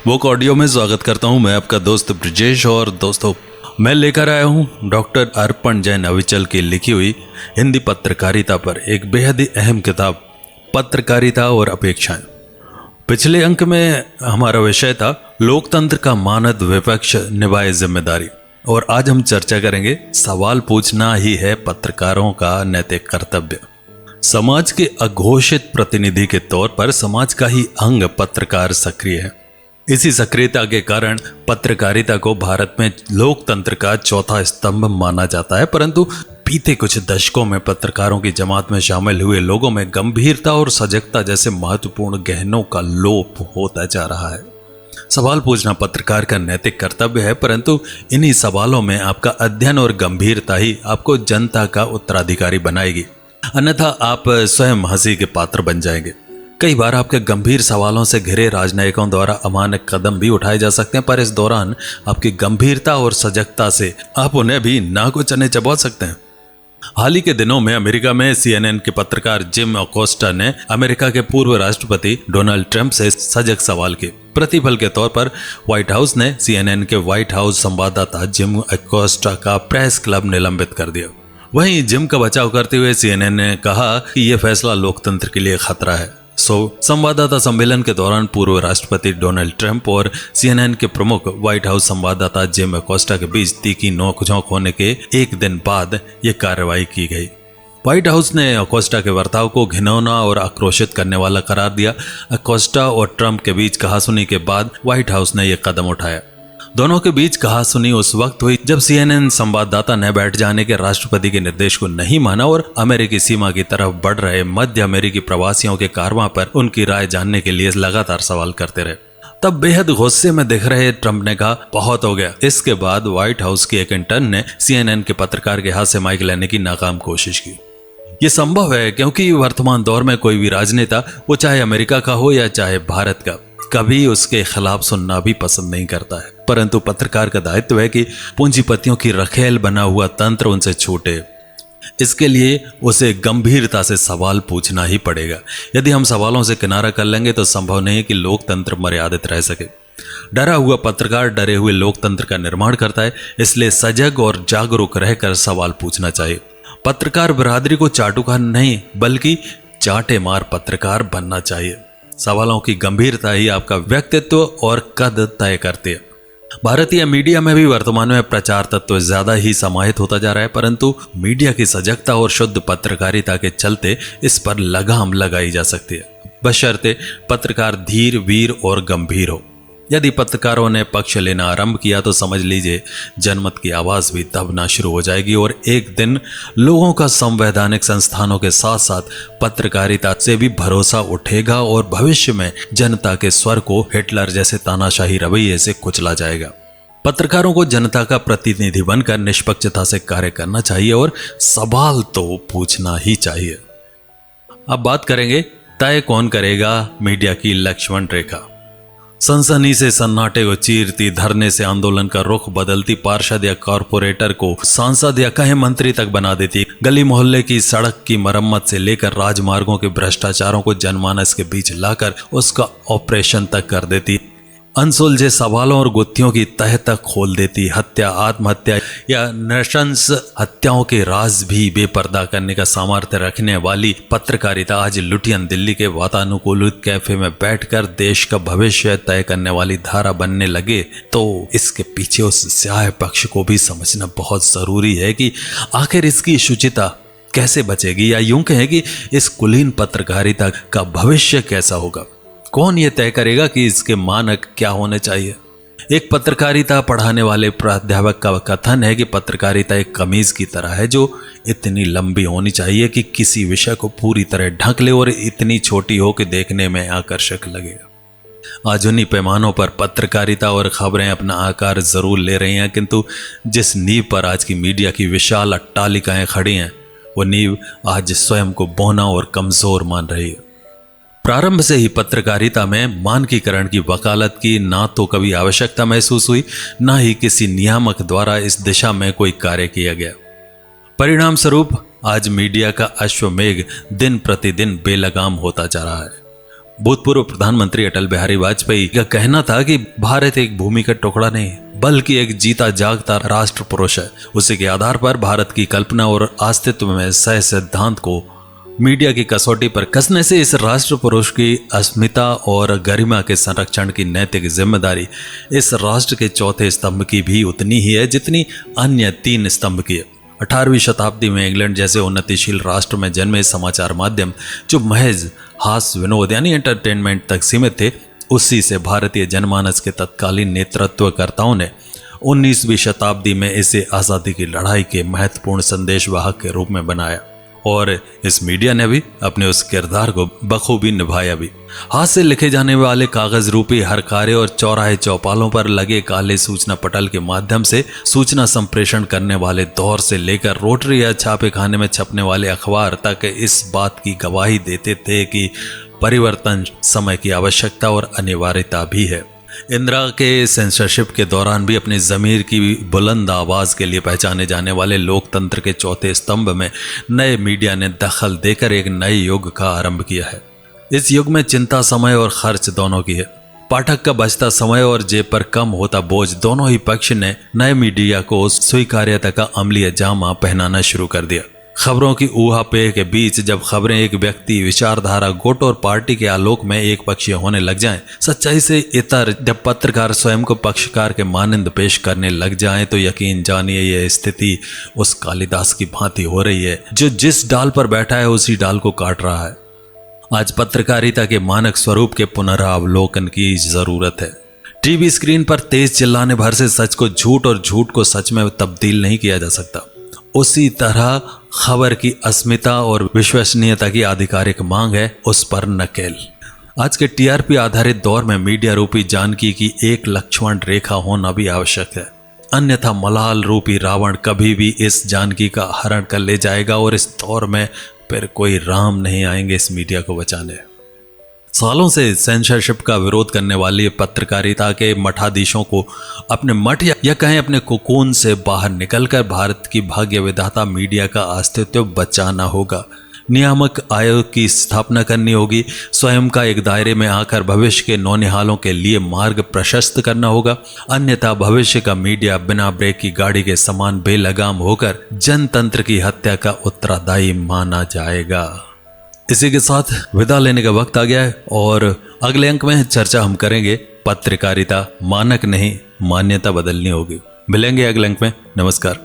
वोक audio में स्वागत करता हूं मैं आपका दोस्त ब्रिजेश। और दोस्तों, मैं लेकर आया हूं डॉक्टर अर्पण जैन अविचल की लिखी हुई हिंदी पत्रकारिता पर एक बेहद ही अहम किताब, पत्रकारिता और अपेक्षाएं। पिछले अंक में हमारा विषय था लोकतंत्र का मानद विपक्ष निभाए जिम्मेदारी, और आज हम चर्चा करेंगे सवाल पूछना ही है पत्रकारों का नैतिक कर्तव्य। समाज के अघोषित प्रतिनिधि के तौर पर समाज का ही अंग पत्रकार सक्रिय है। इसी सक्रियता के कारण पत्रकारिता को भारत में लोकतंत्र का चौथा स्तंभ माना जाता है। परंतु बीते कुछ दशकों में पत्रकारों की जमात में शामिल हुए लोगों में गंभीरता और सजगता जैसे महत्वपूर्ण गहनों का लोप होता जा रहा है। सवाल पूछना पत्रकार का नैतिक कर्तव्य है, परंतु इन्हीं सवालों में आपका अध्ययन और गंभीरता ही आपको जनता का उत्तराधिकारी बनाएगी, अन्यथा आप स्वयं हंसी के पात्र बन जाएंगे। कई बार आपके गंभीर सवालों से घिरे राजनयिकों द्वारा अमानक कदम भी उठाए जा सकते हैं, पर इस दौरान आपकी गंभीरता और सजगता से आप उन्हें भी ना को चने चबा सकते हैं। हाल ही के दिनों में अमेरिका में CNN के पत्रकार जिम अकोस्टा ने अमेरिका के पूर्व राष्ट्रपति डोनाल्ड ट्रंप से सजग सवाल किए। प्रतिफल के तौर पर व्हाइट हाउस ने CNN के व्हाइट हाउस संवाददाता जिम अकोस्टा का प्रेस क्लब निलंबित कर दिया। वहीं जिम का बचाव करते हुए CNN ने कहा कि यह फैसला लोकतंत्र के लिए खतरा है। संवाददाता सम्मेलन के दौरान पूर्व राष्ट्रपति डोनाल्ड ट्रंप और CNN के प्रमुख व्हाइट हाउस संवाददाता जिम अकोस्टा के बीच तीखी नोकझोंक होने के एक दिन बाद यह कार्रवाई की गई। व्हाइट हाउस ने अकोस्टा के बर्ताव को घिनौना और आक्रोशित करने वाला करार दिया। अकोस्टा और ट्रंप के बीच कहासुनी के बाद व्हाइट हाउस ने यह कदम उठाया। दोनों के बीच कहासुनी उस वक्त हुई जब CNN संवाददाता ने बैठ जाने के राष्ट्रपति के निर्देश को नहीं माना और अमेरिकी सीमा की तरफ बढ़ रहे मध्य अमेरिकी प्रवासियों के कारवां पर उनकी राय जानने के लिए लगातार सवाल करते रहे। तब बेहद गुस्से में दिख रहे ट्रंप ने कहा, बहुत हो गया। इसके बाद व्हाइट हाउस की एक इंटर्न ने CNN के पत्रकार के हाथ से माइक लेने की नाकाम कोशिश की। ये संभव है क्योंकि वर्तमान दौर में कोई भी राजनेता, वो चाहे अमेरिका का हो या चाहे भारत का, कभी उसके खिलाफ सुनना भी पसंद नहीं करता है। परंतु पत्रकार का दायित्व है कि पूंजीपतियों की रखेल बना हुआ तंत्र उनसे छूटे। इसके लिए उसे गंभीरता से सवाल पूछना ही पड़ेगा। यदि हम सवालों से किनारा कर लेंगे तो संभव नहीं है कि लोकतंत्र मर्यादित रह सके। डरा हुआ पत्रकार डरे हुए लोकतंत्र का निर्माण करता है, इसलिए सजग और जागरूक रहकर सवाल पूछना चाहिए। पत्रकार बिरादरी को चाटुकार नहीं बल्कि चाटे मार पत्रकार बनना चाहिए। सवालों की गंभीरता ही आपका व्यक्तित्व और कद तय करती है। भारतीय मीडिया में भी वर्तमान में प्रचार तत्व ज्यादा ही समाहित होता जा रहा है, परंतु मीडिया की सजगता और शुद्ध पत्रकारिता के चलते इस पर लगाम लगाई जा सकती है, बशर्ते पत्रकार धीर, वीर और गंभीर हो। यदि पत्रकारों ने पक्ष लेना आरंभ किया तो समझ लीजिए जनमत की आवाज भी दबना शुरू हो जाएगी और एक दिन लोगों का संवैधानिक संस्थानों के साथ साथ पत्रकारिता से भी भरोसा उठेगा और भविष्य में जनता के स्वर को हिटलर जैसे तानाशाही रवैये से कुचला जाएगा। पत्रकारों को जनता का प्रतिनिधि बनकर निष्पक्षता से कार्य करना चाहिए और सवाल तो पूछना ही चाहिए। अब बात करेंगे तय कौन करेगा मीडिया की लक्ष्मण रेखा। सनसनी से सन्नाटे को चीरती, धरने से आंदोलन का रुख बदलती, पार्षद या कॉरपोरेटर को सांसद या कहे मंत्री तक बना देती, गली मोहल्ले की सड़क की मरम्मत से लेकर राजमार्गों के भ्रष्टाचारों को जनमानस के बीच लाकर उसका ऑपरेशन तक कर देती, अनसुलझे सवालों और गुत्थियों की तह तक खोल देती, हत्या, आत्महत्या या नृशंस हत्याओं के राज भी बेपर्दा करने का सामर्थ्य रखने वाली पत्रकारिता आज लुटियन दिल्ली के वातानुकूलित कैफे में बैठकर देश का भविष्य तय करने वाली धारा बनने लगे तो इसके पीछे उस स्याह पक्ष को भी समझना बहुत जरूरी है कि आखिर इसकी शुचिता कैसे बचेगी, या यूं कहें कि इस कुलीन पत्रकारिता का भविष्य कैसा होगा। कौन ये तय करेगा कि इसके मानक क्या होने चाहिए। एक पत्रकारिता पढ़ाने वाले प्राध्यापक का कथन है कि पत्रकारिता एक कमीज की तरह है जो इतनी लंबी होनी चाहिए कि किसी विषय को पूरी तरह ढक ले और इतनी छोटी हो कि देखने में आकर्षक लगेगा। आधुनिक पैमानों पर पत्रकारिता और खबरें अपना आकार जरूर ले रही हैं, किंतु जिस नींव पर आज की मीडिया की विशाल अट्टालिकाएं खड़ी हैं वो नींव आज स्वयं को बौना और कमजोर मान रही है। प्रारंभ से ही पत्रकारिता में मानकीकरण की वकालत की ना तो कभी आवश्यकता महसूस हुई, ना ही किसी नियामक द्वारा इस दिशा में कोई कार्य किया गया। परिणाम स्वरूप आज मीडिया का अश्वमेघ दिन प्रतिदिन बेलगाम होता जा रहा है। भूतपूर्व प्रधानमंत्री अटल बिहारी वाजपेयी का कहना था कि भारत एक भूमि का टुकड़ा नहीं बल्कि एक जीता जागता राष्ट्र पुरुष है। उसी के आधार पर भारत की कल्पना और अस्तित्व में सह सिद्धांत को मीडिया की कसौटी पर कसने से इस राष्ट्र पुरुष की अस्मिता और गरिमा के संरक्षण की नैतिक जिम्मेदारी इस राष्ट्र के चौथे स्तंभ की भी उतनी ही है जितनी अन्य 3 स्तंभ की है। 18वीं शताब्दी में इंग्लैंड जैसे उन्नतिशील राष्ट्र में जन्मे समाचार माध्यम जो महज हास्य विनोद यानी एंटरटेनमेंट तक सीमित थे, उसी से भारतीय जनमानस के तत्कालीन नेतृत्वकर्ताओं ने 19वीं शताब्दी में इसे आज़ादी की लड़ाई के महत्वपूर्ण संदेशवाहक के रूप में बनाया और इस मीडिया ने भी अपने उस किरदार को बखूबी निभाया भी। हाथ से लिखे जाने वाले कागज रूपी हर कार्य और चौराहे चौपालों पर लगे काले सूचना पटल के माध्यम से सूचना संप्रेषण करने वाले दौर से लेकर रोटरी या छापे खाने में छपने वाले अखबार तक इस बात की गवाही देते थे कि परिवर्तन समय की आवश्यकता और अनिवार्यता भी है। इंदिरा के सेंसरशिप के दौरान भी अपनी ज़मीर की बुलंद आवाज़ के लिए पहचाने जाने वाले लोकतंत्र के चौथे स्तंभ में नए मीडिया ने दखल देकर एक नए युग का आरंभ किया है। इस युग में चिंता समय और खर्च दोनों की है। पाठक का बचता समय और जेब पर कम होता बोझ दोनों ही पक्ष ने नए मीडिया को स्वीकार्यता का अमली जामा पहनाना शुरू कर दिया। खबरों की ऊहापोह के बीच जब खबरें एक व्यक्ति, विचारधारा, गुट और पार्टी के आलोक में एक पक्षीय होने लग जाएं, सच्चाई से इतर जब पत्रकार स्वयं को पक्षकार के मानंद पेश करने लग जाएं, तो यकीन जानिए यह स्थिति उस कालिदास की भांति हो रही है जो जिस डाल पर बैठा है उसी डाल को काट रहा है। आज पत्रकारिता के मानक स्वरूप के पुनरावलोकन की जरूरत है। टीवी स्क्रीन पर तेज चिल्लाने भर से सच को झूठ और झूठ को सच में तब्दील नहीं किया जा सकता। उसी तरह खबर की अस्मिता और विश्वसनीयता की आधिकारिक मांग है उस पर नकेल। आज के टीआरपी आधारित दौर में मीडिया रूपी जानकी की एक लक्ष्मण रेखा होना भी आवश्यक है, अन्यथा मलाल रूपी रावण कभी भी इस जानकी का हरण कर ले जाएगा और इस दौर में फिर कोई राम नहीं आएंगे इस मीडिया को बचाने। सालों से सेंसरशिप का विरोध करने वाली पत्रकारिता के मठाधीशों को अपने मठ या कहें अपने कोकून से बाहर निकलकर भारत की भाग्य विधाता मीडिया का अस्तित्व बचाना होगा। नियामक आयोग की स्थापना करनी होगी। स्वयं का एक दायरे में आकर भविष्य के नौनिहालों के लिए मार्ग प्रशस्त करना होगा, अन्यथा भविष्य का मीडिया बिना ब्रेक की गाड़ी के समान बेलगाम होकर जनतंत्र की हत्या का उत्तरदायी माना जाएगा। इसी के साथ विदा लेने का वक्त आ गया है और अगले अंक में चर्चा हम करेंगे पत्रकारिता मानक नहीं मान्यता बदलनी होगी। मिलेंगे अगले अंक में। नमस्कार।